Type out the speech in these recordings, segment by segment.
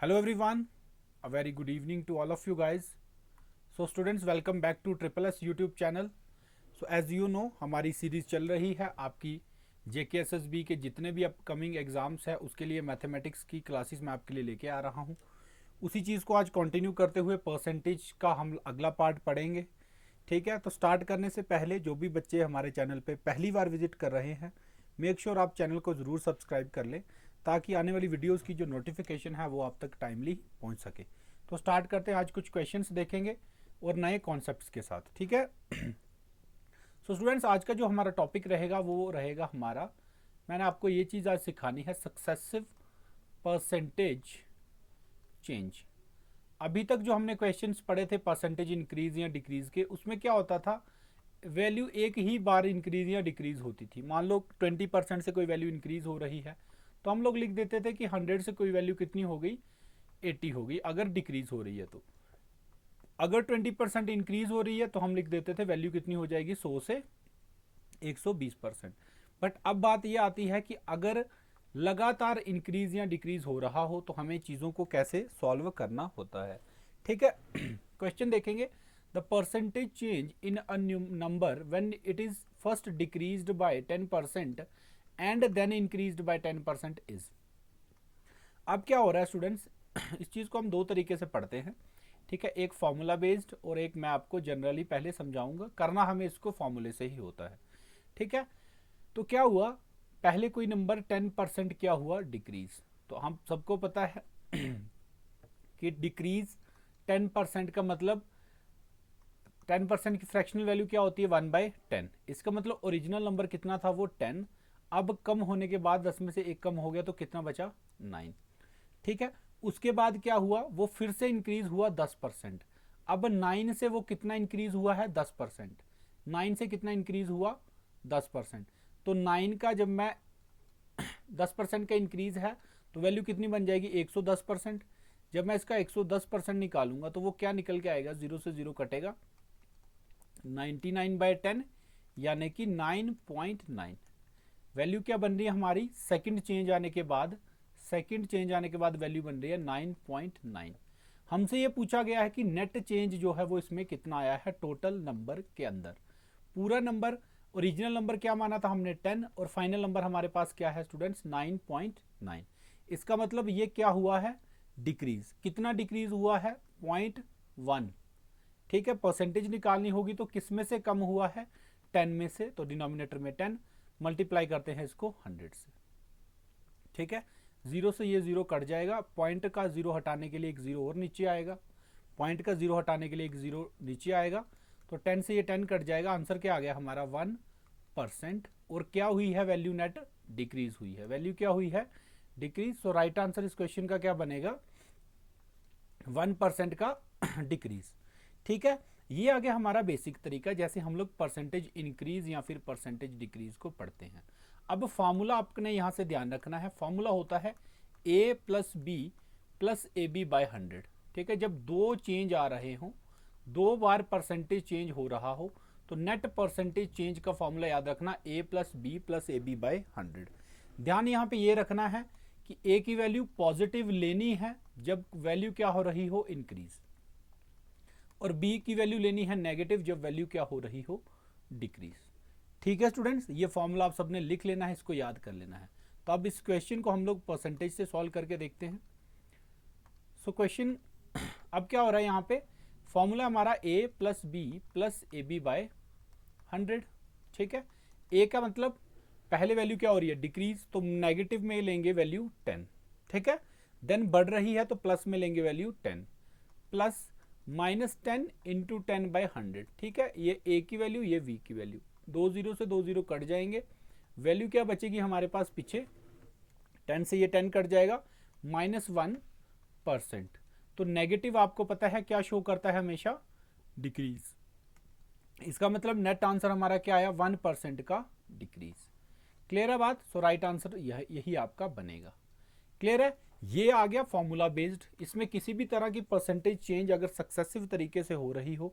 Hello everyone, a very good evening to all of you guys. So students, welcome back to Triple S YouTube channel. So as you know, हमारी series चल रही है आपकी JKSSB के जितने भी upcoming exams है उसके लिए मैथमेटिक्स की क्लासेस मैं आपके लिए लेके आ रहा हूँ। उसी चीज़ को आज कंटिन्यू करते हुए परसेंटेज का हम अगला पार्ट पढ़ेंगे। ठीक है, तो स्टार्ट करने से पहले जो भी बच्चे हमारे चैनल पे पहली बार विजिट कर रहे हैं, मेक श्योर आप चैनल को ज़रूर सब्सक्राइब कर लें ताकि आने वाली वीडियोस की जो नोटिफिकेशन है वो आप तक टाइमली पहुंच सके। तो स्टार्ट करते हैं, आज कुछ क्वेश्चंस देखेंगे और नए कॉन्सेप्ट्स के साथ। ठीक है। सो स्टूडेंट्स, आज का जो हमारा टॉपिक रहेगा वो रहेगा हमारा, मैंने आपको ये चीज़ आज सिखानी है, सक्सेसिव परसेंटेज चेंज। अभी तक जो हमने क्वेश्चंस पढ़े थे परसेंटेज इंक्रीज या डिक्रीज के, उसमें क्या होता था, वैल्यू एक ही बार इंक्रीज या डिक्रीज होती थी। मान लो 20% से कोई वैल्यू इंक्रीज हो रही है तो हम लोग लिख देते थे कि 100 से कोई वैल्यू कितनी हो गई, 80 हो गई अगर डिक्रीज हो रही है। तो अगर 20% इंक्रीज हो रही है तो हम लिख देते थे वैल्यू कितनी हो जाएगी, 100 से 120%। बट अब बात यह आती है कि अगर लगातार इंक्रीज या डिक्रीज हो रहा हो तो हमें चीज़ों को कैसे सॉल्व करना होता है। ठीक है। क्वेश्चन देखेंगे, the percentage change in a number when it is first decreased by 10% and then increased by 10% is. अब क्या हो रहा है स्टूडेंट्स, इस चीज़ को हम दो तरीके से पढ़ते हैं। ठीक है, एक फॉर्मूला बेस्ड और एक मैं आपको जनरली पहले समझाऊंगा, करना हमें इसको फॉर्मूले से ही होता है। ठीक है, तो क्या हुआ, पहले कोई नंबर 10% क्या हुआ, डिक्रीज। तो हम सबको पता है कि डिक्रीज 10% का मतलब 10% की फ्रैक्शनल वैल्यू क्या होती है, 1/10। इसका मतलब ओरिजिनल नंबर कितना था, वो 10। अब कम होने के बाद 10 में से एक कम हो गया तो कितना बचा, 9। ठीक है, उसके बाद क्या हुआ, वो फिर से इंक्रीज हुआ 10%। अब 9 से वो कितना इंक्रीज हुआ है, 10%। 9 से कितना इंक्रीज हुआ, 10%। तो 9 का जब मैं 10% का इंक्रीज है तो वैल्यू कितनी बन जाएगी, 110%। जब मैं इसका 110% निकालूंगा तो वो क्या निकल के आएगा, 0 से 0 कटेगा, 99/10 यानी कि 9.9। वैल्यू क्या बन रही है हमारी, सेकंड चेंज आने के बाद, सेकंड चेंज आने के बाद वैल्यू बन रही है 9.9। हमसे ये पूछा गया है कि नेट चेंज जो है वो इसमें कितना आया है टोटल नंबर के अंदर। पूरा नंबर, ओरिजिनल नंबर क्या माना था हमने, 10, और फाइनल नंबर हमारे पास क्या है स्टूडेंट्स, 9.9। इसका मतलब ये क्या हुआ है, डिक्रीज। कितना डिक्रीज हुआ है, 0.1। ठीक है, परसेंटेज निकालनी होगी तो किस में से कम हुआ है, 10 में से। तो डिनोमिनेटर में 10, मल्टीप्लाई करते हैं इसको 100 से। ठीक है, 0 से ये 0 कट जाएगा, पॉइंट का 0 हटाने के लिए एक 0 और नीचे आएगा, पॉइंट का 0 हटाने के लिए एक 0 नीचे आएगा, तो 10 से ये 10 कट जाएगा। आंसर क्या आ गया हमारा, 1%। और क्या हुई है वैल्यू, नेट डिक्रीज हुई है, वैल्यू क्या हुई है, डिक्रीज। सो राइट आंसर इस क्वेश्चन का क्या बनेगा, 1% का डिक्रीज। ठीक है, ये आ गया हमारा बेसिक तरीका, जैसे हम लोग परसेंटेज इंक्रीज या फिर परसेंटेज डिक्रीज को पढ़ते हैं। अब फॉर्मूला आपने यहां से ध्यान रखना है, फॉर्मूला होता है a plus b plus a b by 100। ठीक है, जब दो चेंज आ रहे हों, दो बार परसेंटेज चेंज हो रहा हो तो नेट परसेंटेज चेंज का फॉर्मूला याद रखना, a plus b plus a b by 100। ध्यान यहाँ पे ये रखना है कि a की वैल्यू पॉजिटिव लेनी है जब वैल्यू क्या हो रही हो, इंक्रीज, और b की वैल्यू लेनी है नेगेटिव जब वैल्यू क्या हो रही हो, डिक्रीज। ठीक है स्टूडेंट्स, ये फॉर्मूला आप सबने लिख लेना है, इसको याद कर लेना है। तो अब इस क्वेश्चन को हम लोग परसेंटेज से सॉल्व करके देखते हैं। सो क्वेश्चन अब क्या हो रहा है, यहाँ पे फॉर्मूला हमारा a plus b plus a b by 100। ठीक है, a का मतलब पहले वैल्यू क्या हो रही है, डिक्रीज, तो नेगेटिव में लेंगे वैल्यू 10। ठीक है, देन बढ़ रही है तो प्लस में लेंगे वैल्यू 10, प्लस -10 इंटू 10/100। ठीक है, ये a की वैल्यू, ये v की वैल्यू, 2 0 से 2 0 कट जाएंगे, वैल्यू क्या बचेगी हमारे पास पीछे, 10 से ये 10 कट जाएगा, -1%। तो नेगेटिव आपको पता है क्या शो करता है हमेशा, डिक्रीज। इसका मतलब नेट आंसर हमारा क्या आया, 1% का डिक्रीज। क्लियर है बात। सो राइट आंसर यही आपका बनेगा। क्लियर है, ये आ गया फॉर्मूला बेस्ड। इसमें किसी भी तरह की परसेंटेज चेंज अगर सक्सेसिव तरीके से हो रही हो,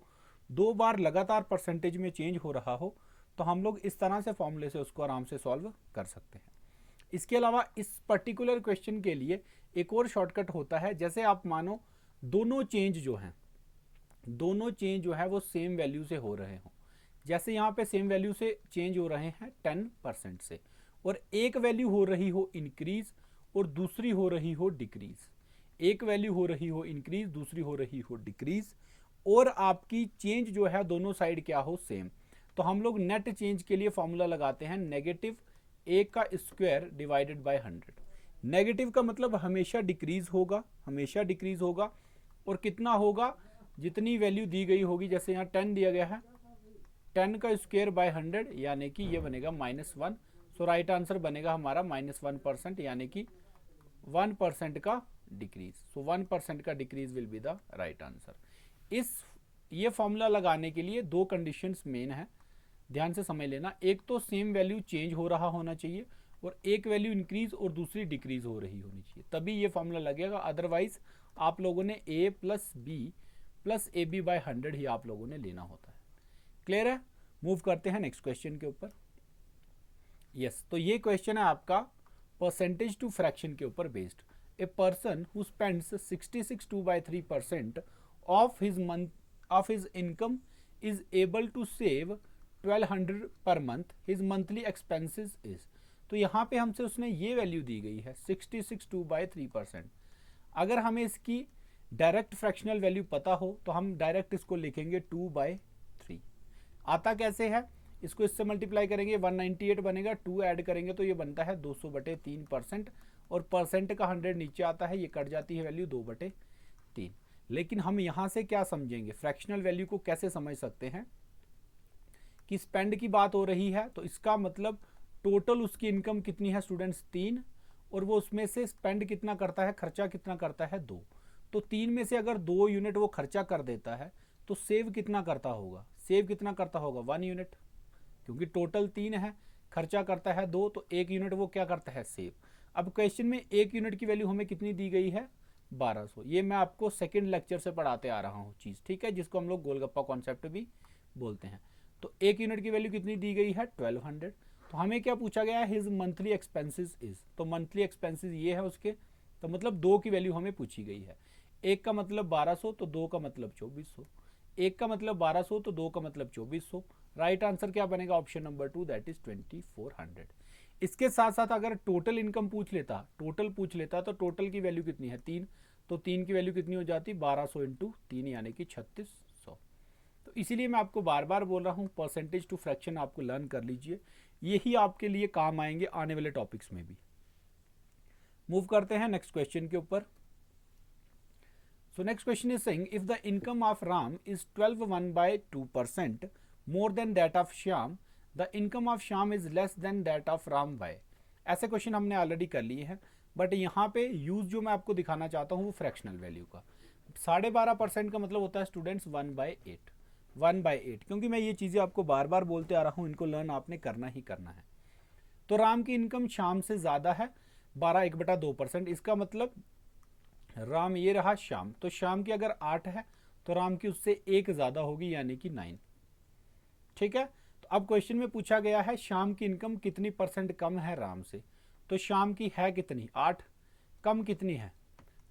दो बार लगातार परसेंटेज में चेंज हो रहा हो, तो हम लोग इस तरह से फॉर्मूले से उसको आराम से सॉल्व कर सकते हैं। इसके अलावा इस पर्टिकुलर क्वेश्चन के लिए एक और शॉर्टकट होता है, जैसे आप मानो दोनों चेंज जो है वो सेम वैल्यू से हो रहे हों। जैसे यहाँ पे सेम वैल्यू से चेंज हो रहे हैं 10% से, और एक वैल्यू हो रही हो इंक्रीज और दूसरी हो रही हो डिक्रीज, एक वैल्यू हो रही हो इंक्रीज, दूसरी हो रही हो डिक्रीज, और आपकी चेंज जो है दोनों साइड क्या हो, सेम, तो हम लोग नेट चेंज के लिए फॉर्मूला लगाते हैं नेगेटिव ए का स्क्वायर डिवाइडेड बाय 100। नेगेटिव का मतलब हमेशा डिक्रीज होगा, और कितना होगा, जितनी वैल्यू दी गई होगी, जैसे यहाँ 10 दिया गया है, 10 का स्क्वायर बाय 100 यानी कि ये बनेगा -1। सो राइट आंसर बनेगा हमारा -1%, यानी कि 1% का डिक्रीज। सो 1% का decrease will be the right answer. ये फॉर्मूला लगाने के लिए दो कंडीशंस मेन है, ध्यान से समझ लेना। एक तो सेम वैल्यू चेंज हो रहा होना चाहिए, और एक वैल्यू इंक्रीज और दूसरी डिक्रीज हो रही होनी चाहिए, तभी ये फॉर्मूला लगेगा। अदरवाइज आप लोगों ने a plus b plus a b by 100 ही आप लोगों ने लेना होता है। क्लियर है? मूव करते हैं नेक्स्ट क्वेश्चन के ऊपर। यस, तो ये क्वेश्चन है आपका परसेंटेज टू फ्रैक्शन के ऊपर based. A person who spends 66.2/3% of his income is able to save 1200 per month, his monthly expenses is. तो यहाँ पे हमसे उसने ये वैल्यू दी गई है 66.2/3%। अगर हमें इसकी डायरेक्ट फ्रैक्शनल वैल्यू पता हो तो हम डायरेक्ट इसको लिखेंगे 2/3। आता कैसे है, इसको इससे मल्टीप्लाई करेंगे 198 बनेगा, 2 ऐड करेंगे तो ये बनता है 200/3%, और परसेंट का 100 नीचे आता है, ये कट जाती है वैल्यू 2/3। लेकिन हम यहाँ से क्या समझेंगे, फ्रैक्शनल वैल्यू को कैसे समझ सकते हैं कि स्पेंड की बात हो रही है, तो इसका मतलब टोटल उसकी इनकम कितनी है स्टूडेंट्स, 3, और वो उसमें से स्पेंड कितना करता है, खर्चा कितना करता है, 2। तो 3 में से अगर 2 यूनिट वो खर्चा कर देता है तो सेव कितना करता होगा, 1 यूनिट, क्योंकि टोटल 3 है, खर्चा करता है 2, तो 1 यूनिट वो क्या करता है, सेव। अब क्वेश्चन में 1 यूनिट की वैल्यू हमें कितनी दी गई है, 1200। ये मैं आपको सेकेंड लेक्चर से पढ़ाते आ रहा हूँ चीज़, ठीक है, जिसको हम लोग गोलगप्पा कॉन्सेप्ट भी बोलते हैं। तो 1 यूनिट की वैल्यू कितनी दी गई है, 1200। तो हमें क्या पूछा गया है, हिज मंथली एक्सपेंसेस इज, तो मंथली एक्सपेंसेस ये है उसके, तो मतलब 2 की वैल्यू हमें पूछी गई है। 1 का मतलब 1200, तो 2 का मतलब 2400, 1 का मतलब 1200, तो 2 का मतलब 2400। राइट आंसर क्या बनेगा, ऑप्शन नंबर 2, दैट इज 2400। इसके साथ साथ अगर टोटल इनकम पूछ लेता तो टोटल की वैल्यू कितनी है, 3, तो 3 की वैल्यू कितनी हो जाती, 1200 इंटू 3 यानी कि 3600। तो इसीलिए मैं आपको बार बार बोल रहा हूँ परसेंटेज टू फ्रैक्शन आपको लर्न कर लीजिए, यही आपके लिए काम आएंगे आने वाले टॉपिक्स में भी। मूव करते हैं नेक्स्ट क्वेश्चन के ऊपर। So next question is saying if the income of Ram is 12.1/2% more than that of Shyam, the income of Shyam is less than that of Ram by। ऐसे question हमने already कर लिए हैं, but यहाँ पे use जो मैं आपको दिखाना चाहता हूँ वो फ्रैक्शनल वैल्यू का। 12.5% का मतलब होता है स्टूडेंट्स 1/8, क्योंकि मैं ये चीज़ें आपको बार बार बोलते आ रहा हूँ, इनको लर्न आपने करना ही करना है। तो राम की इनकम श्याम से ज़्यादा है 12.1/2%, इसका मतलब राम ये रहा श्याम, तो श्याम की अगर 8 है तो राम की उससे 1 ज़्यादा होगी यानी कि 9। ठीक है, तो अब क्वेश्चन में पूछा गया है श्याम की इनकम कितनी % कम है राम से, तो श्याम की है कितनी, 8, कम कितनी है,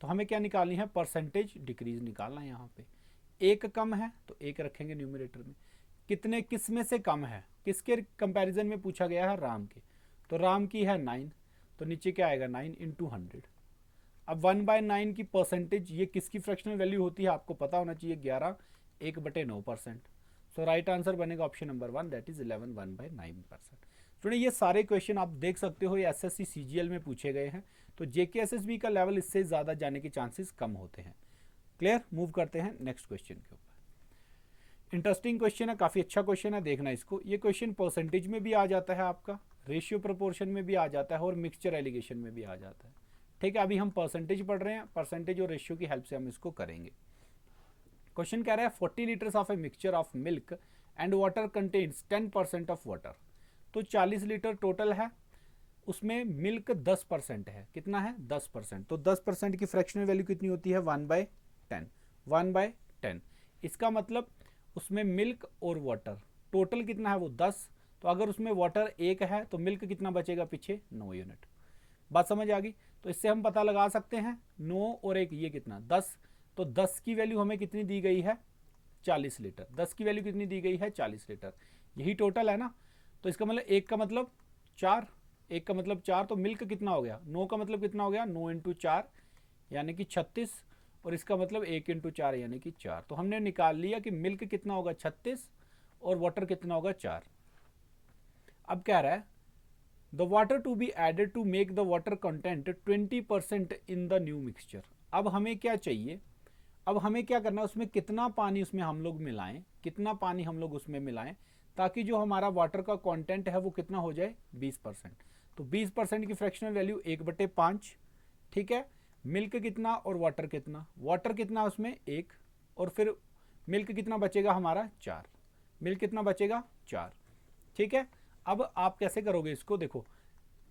तो हमें क्या निकालनी है, परसेंटेज डिक्रीज निकालना है। यहाँ पे 1 कम है तो 1 रखेंगे न्यूमरेटर में, कितने किस में से कम है, किसके कंपैरिजन में पूछा गया है, राम के, तो राम की है 9, तो नीचे क्या आएगा 9 इंटू 100। अब 1/9 की परसेंटेज ये किसकी फ्रैक्शनल वैल्यू होती है आपको पता होना चाहिए, 11 1/9%। सो राइट आंसर बनेगा option number 1, that is 11 1/9%। Student ये सारे क्वेश्चन आप देख सकते हो ये एसएससी सीजीएल में पूछे गए हैं, तो जेके एसएसबी का लेवल इससे ज़्यादा जाने के चांसेस कम होते हैं। क्लियर, मूव करते हैं नेक्स्ट क्वेश्चन के ऊपर। इंटरेस्टिंग क्वेश्चन है, काफ़ी अच्छा क्वेश्चन है, देखना इसको। ये क्वेश्चन परसेंटेज में भी आ जाता है आपका, रेशियो प्रोपोर्शन में भी आ जाता है, और मिक्सचर एलिगेशन में भी आ जाता है। ठीक है, अभी हम परसेंटेज पढ़ रहे हैं, परसेंटेज और रेशियो की हेल्प से हम इसको करेंगे। क्वेश्चन कह रहा है 40 litres of a mixture of milk and water contains 10% of water. तो 40 लीटर टोटल है, उसमें मिल्क 10% है, कितना है 10%, तो 10% की फ्रैक्शनल वैल्यू कितनी होती है 1/10। इसका मतलब उसमें मिल्क और वाटर टोटल कितना है वो 10, तो अगर उसमें वाटर 1 है तो मिल्क कितना बचेगा पीछे 9 यूनिट। बात समझ आ गई। तो इससे हम पता लगा सकते हैं 9 और 1 ये कितना 10, तो 10 की वैल्यू हमें कितनी दी गई है 40 लीटर। 10 की वैल्यू कितनी दी गई है 40 लीटर, यही टोटल है ना। तो इसका मतलब 1 का मतलब 4, 1 का मतलब 4, तो मिल्क कितना हो गया 9 का मतलब कितना हो गया 9 इंटू 4 यानी कि 36, और इसका मतलब 1 इंटू 4 यानी कि 4। तो हमने निकाल लिया कि मिल्क कितना होगा 36 और वाटर कितना होगा 4। अब कह रहा है the water to be added to make the water content 20% in the new mixture. अब हमें क्या चाहिए, अब हमें क्या करना है, उसमें कितना पानी उसमें हम लोग मिलाएं, कितना पानी हम लोग उसमें मिलाएं ताकि जो हमारा वाटर का कंटेंट है वो कितना हो जाए 20%। तो 20% की फ्रैक्शनल वैल्यू 1/5, ठीक है। मिल्क कितना और वाटर कितना, वाटर कितना उसमें 1, और फिर मिल्क कितना बचेगा हमारा 4, मिल्क कितना बचेगा 4, ठीक है। अब आप कैसे करोगे इसको, देखो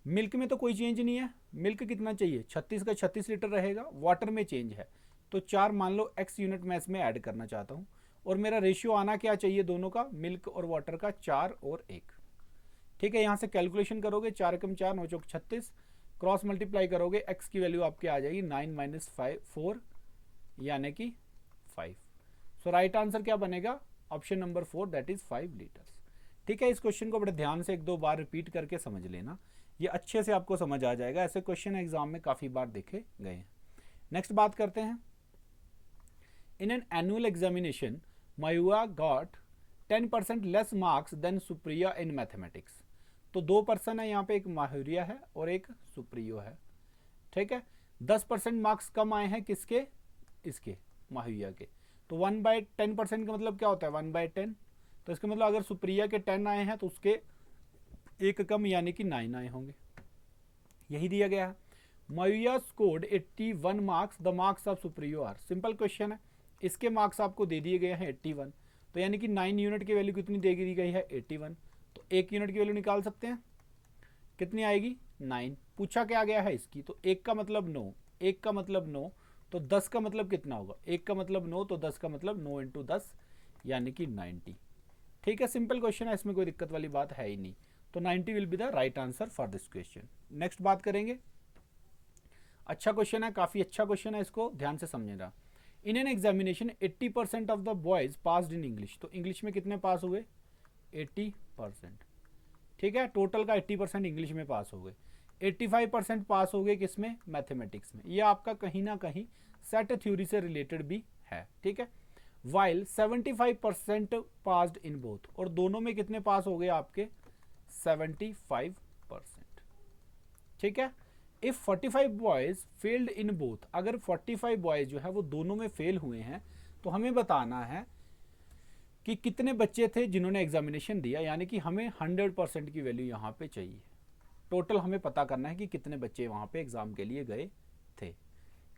मिल्क में तो कोई चेंज नहीं है, मिल्क कितना चाहिए 36 का 36 लीटर रहेगा, वाटर में चेंज है तो 4 मान लो x यूनिट मैं इसमें ऐड करना चाहता हूँ, और मेरा रेशियो आना क्या चाहिए दोनों का, मिल्क और वाटर का 4 और 1, ठीक है। यहाँ से कैलकुलेशन करोगे 4 कम 4 9 चौक 36, क्रॉस मल्टीप्लाई करोगे x की वैल्यू आपकी आ जाएगी 9 माइनस 4 यानी कि 5। सो राइट आंसर क्या बनेगा option number 4 that is 5 litres, ठीक है। इस क्वेश्चन को बड़े ध्यान से 1-2 बार रिपीट करके समझ लेना, ये अच्छे से आपको समझ आ जाएगा, ऐसे क्वेश्चन एग्जाम में काफ़ी बार देखे गए हैं। नेक्स्ट बात करते हैं, in an annual examination Mayua got 10% less marks than Supriya in mathematics. तो 2 पर्सन है यहाँ पे, एक माहुरिया है और एक सुप्रियो है, ठीक है। 10% मार्क्स कम आए हैं किसके, इसके माहुरिया के। तो 1/10% का मतलब क्या होता है 1/10, तो इसका मतलब अगर सुप्रिया के 10 आए हैं तो उसके एक कम यानी कि 9 आए होंगे, यही दिया गया है। Mayuya scored 81 marks, the marks of Supriyo are, simple question है, इसके मार्क्स आपको दे दिए गए हैं 81, तो यानी कि 9 यूनिट की वैल्यू कितनी दे दी गई है 81, तो 1 यूनिट की वैल्यू निकाल सकते हैं कितनी आएगी 9। पूछा क्या गया है इसकी, तो 1 का मतलब 9, 1 का मतलब 9, तो 10 का मतलब कितना होगा, 1 का मतलब 9 तो 10 का मतलब 9 इंटू 10 यानी कि 90, ठीक है। सिंपल क्वेश्चन है, इसमें कोई दिक्कत वाली बात है ही नहीं, तो 90 will be the right answer for this question. Next बात करेंगे, अच्छा क्वेश्चन है, काफ़ी अच्छा क्वेश्चन है, इसको ध्यान से समझना। In an examination 80% of the boys passed in English, तो इंग्लिश में कितने पास हुए 80%, ठीक है। टोटल का 80% इंग्लिश में पास हो गए, 85% पास हो गए किसमें मैथमेटिक्स में, ये आपका कहीं ना कहीं सेट थ्योरी से रिलेटेड भी है, ठीक है। वाइल 75% पास्ड इन बोथ, और दोनों में कितने पास हो गए आपके 75%, ठीक है। If 45 boys failed in both, अगर 45 बॉयज जो है वो दोनों में फेल हुए हैं, तो हमें बताना है कि कितने बच्चे थे जिन्होंने एग्जामिनेशन दिया, यानी कि हमें 100% की वैल्यू यहाँ पे चाहिए, टोटल हमें पता करना है कि कितने बच्चे वहाँ पे एग्जाम के लिए गए थे।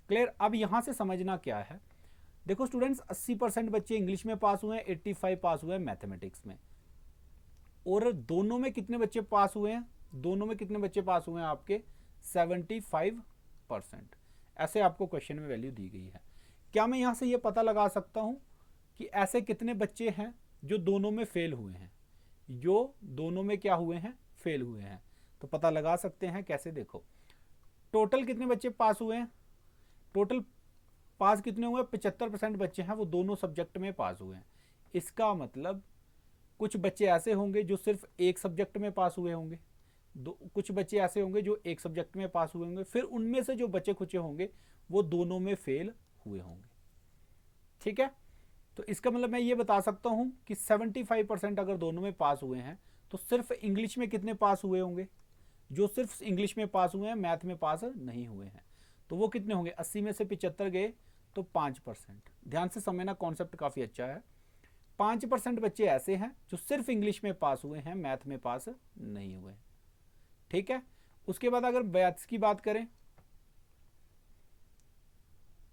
क्लियर। अब यहाँ से समझना क्या है, देखो स्टूडेंट्स 80% बच्चे इंग्लिश में पास हुए हैं, 85 पास हुए हैं मैथमेटिक्स में, और दोनों में कितने बच्चे पास हुए हैं, दोनों में कितने बच्चे पास हुए हैं आपके 75%, ऐसे आपको क्वेश्चन में वैल्यू दी गई है। क्या मैं यहाँ से ये पता लगा सकता हूँ कि ऐसे कितने बच्चे हैं जो दोनों में फेल हुए हैं, जो दोनों में क्या हुए हैं फेल हुए हैं, तो पता लगा सकते हैं कैसे, देखो टोटल कितने बच्चे पास हुए हैं, टोटल पास कितने हुए 75% बच्चे हैं वो दोनों सब्जेक्ट में पास हुए हैं। इसका मतलब कुछ बच्चे ऐसे होंगे जो सिर्फ एक सब्जेक्ट में पास हुए होंगे, कुछ बच्चे ऐसे होंगे जो एक सब्जेक्ट में पास हुए होंगे, फिर उनमें से जो बच्चे खुचे होंगे वो दोनों में फेल हुए होंगे, ठीक है। तो इसका मतलब मैं ये बता सकता हूं कि 75% अगर दोनों में पास हुए हैं तो सिर्फ इंग्लिश में कितने पास हुए होंगे, जो सिर्फ इंग्लिश में पास हुए हैं मैथ में पास नहीं हुए हैं, तो वो कितने होंगे 80 में से 75 गए तो 5%। ध्यान से समझना, कॉन्सेप्ट काफ़ी अच्छा है। 5% बच्चे ऐसे हैं जो सिर्फ इंग्लिश में पास हुए हैं, मैथ में पास नहीं हुए, ठीक है। उसके बाद अगर मैथ्स की बात करें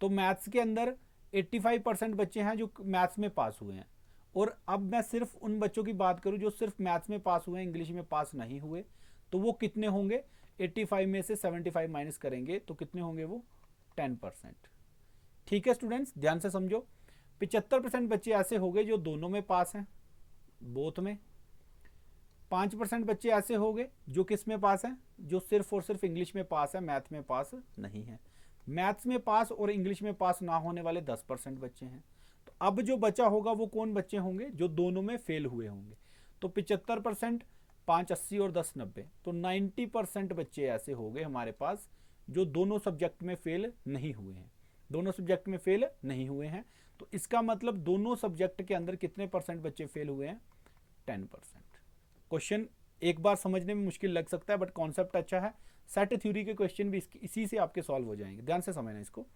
तो मैथ्स के अंदर 85% बच्चे हैं जो मैथ्स में पास हुए हैं, और अब मैं सिर्फ उन बच्चों की बात करूं जो सिर्फ मैथ्स में पास हुए हैं, इंग्लिश में पास नहीं हुए, तो वो कितने होंगे 85 में से 75 माइनस करेंगे तो कितने होंगे वो 10%, ठीक है। स्टूडेंट्स ध्यान से समझो, 75% बच्चे ऐसे हो गए जो दोनों में पास हैं, बोथ में, 5% बच्चे ऐसे हो गए जो किस में पास हैं, जो सिर्फ और सिर्फ इंग्लिश में पास है, मैथ में पास नहीं है। मैथ्स में पास और इंग्लिश में पास ना होने वाले 10% बच्चे हैं। तो अब जो बचा होगा वो कौन बच्चे होंगे, जो दोनों में फेल हुए होंगे। तो 75%, 5 80 और 10 90, तो 90% बच्चे ऐसे हो गए हमारे पास जो दोनों सब्जेक्ट में फेल नहीं हुए हैं, दोनों सब्जेक्ट में फेल नहीं हुए हैं। तो इसका मतलब दोनों सब्जेक्ट के अंदर कितने परसेंट बच्चे फेल हुए हैं, 10%। क्वेश्चन एक बार समझने में मुश्किल लग सकता है बट कॉन्सेप्ट अच्छा है। सेट थ्योरी के क्वेश्चन भी इसी से आपके सॉल्व हो जाएंगे, ध्यान से समझना इसको।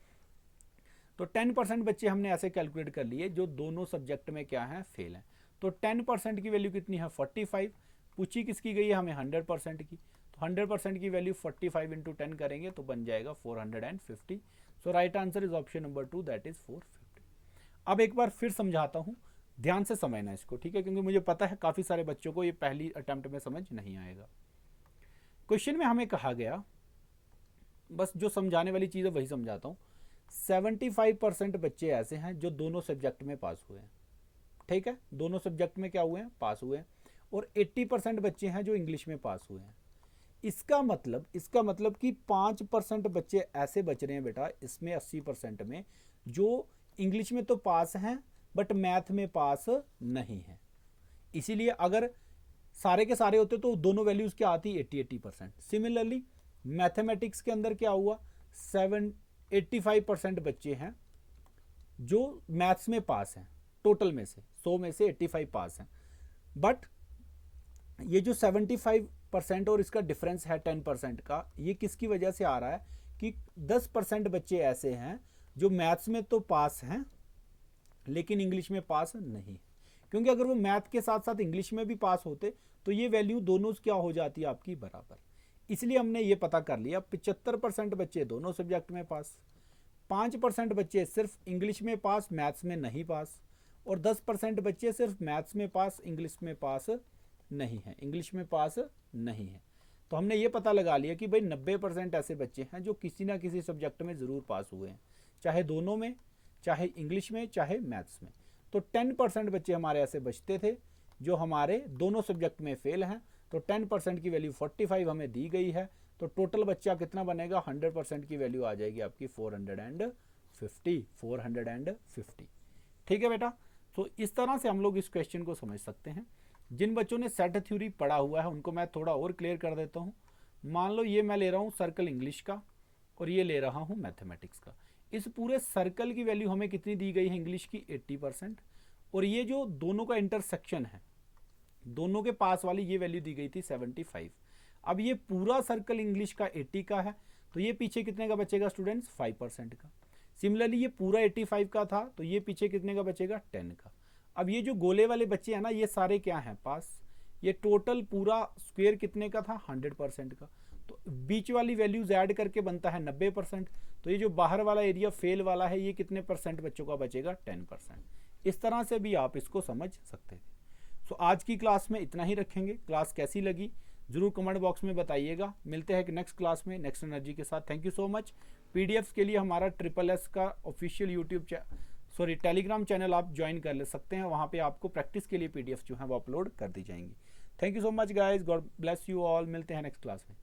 तो 10% बच्चे हमने ऐसे कैलकुलेट कर लिए जो दोनों सब्जेक्ट में क्या है, फेल हैं। तो 10% की वैल्यू कितनी है, 45। पूछी किसकी गई है हमें, 100% की। तो 100% की वैल्यू 45 इंटू 10 करेंगे तो बन जाएगा 450। So right answer is option number 2, that is 450। अब एक बार फिर समझाता हूँ, ध्यान से समझना इसको, ठीक है, क्योंकि मुझे पता है काफ़ी सारे बच्चों को ये पहली अटेम्प्ट में समझ नहीं आएगा। क्वेश्चन में हमें कहा गया, बस जो समझाने वाली चीज़ है वही समझाता हूँ। 75% बच्चे ऐसे हैं जो दोनों सब्जेक्ट में पास हुए हैं, ठीक है, दोनों सब्जेक्ट में क्या हुए हैं, पास हुए हैं। और 80% बच्चे हैं जो इंग्लिश में पास हुए हैं। इसका मतलब कि 5% बच्चे ऐसे बच रहे हैं बेटा इसमें 80% में, जो इंग्लिश में तो पास हैं बट मैथ में पास नहीं है। इसीलिए अगर सारे के सारे होते तो दोनों वैल्यूज क्या आती, 80-80%। सिमिलरली मैथमेटिक्स के अंदर क्या हुआ, 85% बच्चे हैं जो मैथ्स में पास हैं, टोटल में से 100 में से 85 पास हैं। बट ये जो 75% और इसका डिफरेंस है 10% का, ये किसकी वजह से आ रहा है कि 10% बच्चे ऐसे हैं जो मैथ्स में तो पास हैं लेकिन इंग्लिश में पास नहीं। क्योंकि अगर वो मैथ के साथ साथ इंग्लिश में भी पास होते तो ये वैल्यू दोनों क्या हो जाती है आपकी, बराबर। इसलिए हमने ये पता कर लिया 75% बच्चे दोनों सब्जेक्ट में पास, 5% बच्चे सिर्फ इंग्लिश में पास, मैथ्स में नहीं पास, और 10% बच्चे सिर्फ मैथ्स में पास, इंग्लिश में पास नहीं है, इंग्लिश में पास नहीं है। तो हमने ये पता लगा लिया कि भाई 90% ऐसे बच्चे हैं जो किसी ना किसी सब्जेक्ट में ज़रूर पास हुए हैं, चाहे दोनों में, चाहे इंग्लिश में, चाहे मैथ्स में। तो 10% बच्चे हमारे ऐसे बचते थे जो हमारे दोनों सब्जेक्ट में फेल हैं। तो 10% की वैल्यू 45 हमें दी गई है, तो टोटल बच्चा कितना बनेगा, 100% की वैल्यू आ जाएगी आपकी 450। ठीक है बेटा। तो इस तरह से हम लोग इस क्वेश्चन को समझ सकते हैं। जिन बच्चों ने सेट थ्योरी पढ़ा हुआ है उनको मैं थोड़ा और क्लियर कर देता हूँ। मान लो ये मैं ले रहा हूँ सर्कल इंग्लिश का और ये ले रहा हूँ मैथमेटिक्स का। इस पूरे सर्कल की वैल्यू हमें कितनी दी गई है इंग्लिश की, 80%। और ये जो दोनों का इंटरसेक्शन है, दोनों के पास वाली ये वैल्यू दी गई थी 75। अब ये पूरा सर्कल इंग्लिश का 80 का है, तो ये पीछे कितने का बचेगा स्टूडेंट्स, 5% का। सिमिलरली ये पूरा 85 का था, तो ये पीछे कितने का बचेगा, 10 का। अब ये जो गोले वाले बच्चे हैं ना, ये सारे क्या हैं, पास। ये टोटल पूरा स्क्वायर कितने का था, 100% का। तो बीच वाली वैल्यूज ऐड करके बनता है 90%। तो ये जो बाहर वाला एरिया फेल वाला है, ये कितने परसेंट बच्चों का बचेगा, 10%। इस तरह से भी आप इसको समझ सकते थे। सो आज की क्लास में इतना ही रखेंगे। क्लास कैसी लगी जरूर कमेंट बॉक्स में बताइएगा। मिलते हैं नेक्स्ट क्लास में नेक्स्ट एनर्जी के साथ। Thank you so much. PDFs के लिए हमारा SSS का ऑफिशियल यूट्यूब टेलीग्राम चैनल आप ज्वाइन कर ले सकते हैं। वहाँ पे आपको प्रैक्टिस के लिए पीडीएफ जो है वो अपलोड कर दी जाएंगी। Thank you so much guys, God bless you all. मिलते हैं नेक्स्ट क्लास में।